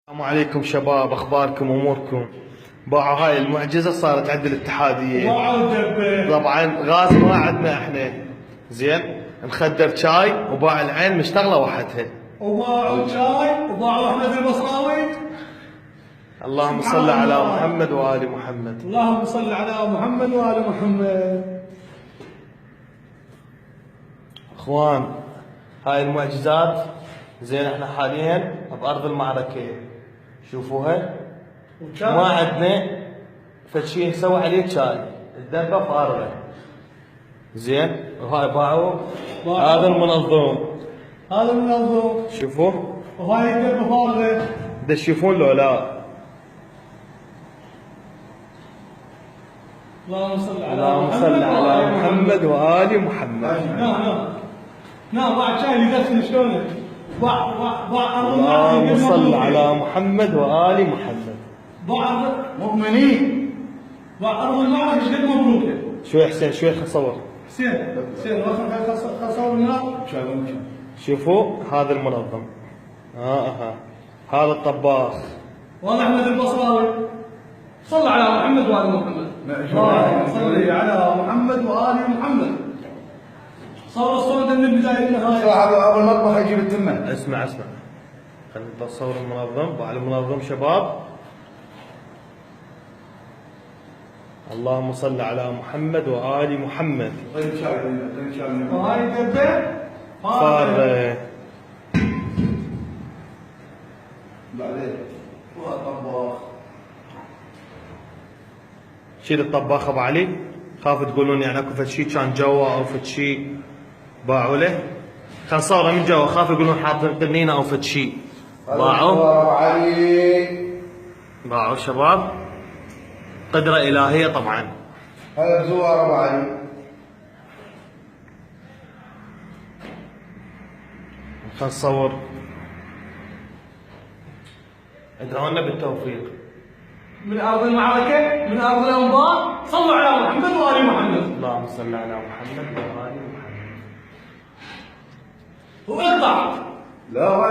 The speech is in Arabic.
السلام عليكم شباب، اخباركم اموركم؟ باعوا هاي المعجزه صارت عند الاتحاديه. طبعا غاز ما عندنا احنا، زين نخدر شاي وباع العين مشتغله وحدها. وباعوا شاي وباعوا احمد البصراوي. اللهم صل على محمد وال محمد. اللهم صل على محمد وال محمد. اخوان هاي المعجزات، زين احنا حاليا بارض المعركه، شوفوها ما عندنا فشي نسوي عليه شاي، الدبه فارغه، زين وهاي باعوا هذا المنظم، هذا المنظم شوفوا وهاي الدبه فارغه. تشوفون لو لا؟ اللهم صل اللهم صل على محمد وال محمد. نعم باع شاي اللي يدخن شلونه؟ باع اللهم صل على محمد وال محمد. باع مؤمنين. باع ارض المعركه ايش قد مبروكه. شوي حسين، شوي خصور. حسين خسر من هنا. شوفوا هذا المنظم، هذا الطباخ، والله احمد البصراوي. صل على محمد وال محمد. اللهم صل على محمد وال محمد. صور الصوت من البدايه للنهايه. صاحب ابو المطبخ يجيب التمه. اسمع خلينا نصور المنظم. باع المنظم شباب. اللهم صل على محمد وآل محمد. طيب شاي وهاي الدبه فارغة. بعدين والطباخ. شيل الطباخ ابو علي، خاف تقولون يعني اكو فد شيء كان جوا او فد شيء باعوا له. خل نصوره من جوا، خاف يقولون حاطين قنينه او فد شيء. باعوا شباب، قدرة إلهية طبعا. هذا بزوار ابو علي. خل نصور. ادعوا لنا بالتوفيق. من ارض المعركه، من ارض الانبار. صلوا على محمد وال محمد. اللهم صل على محمد وآل محمد. واقطع. لا ما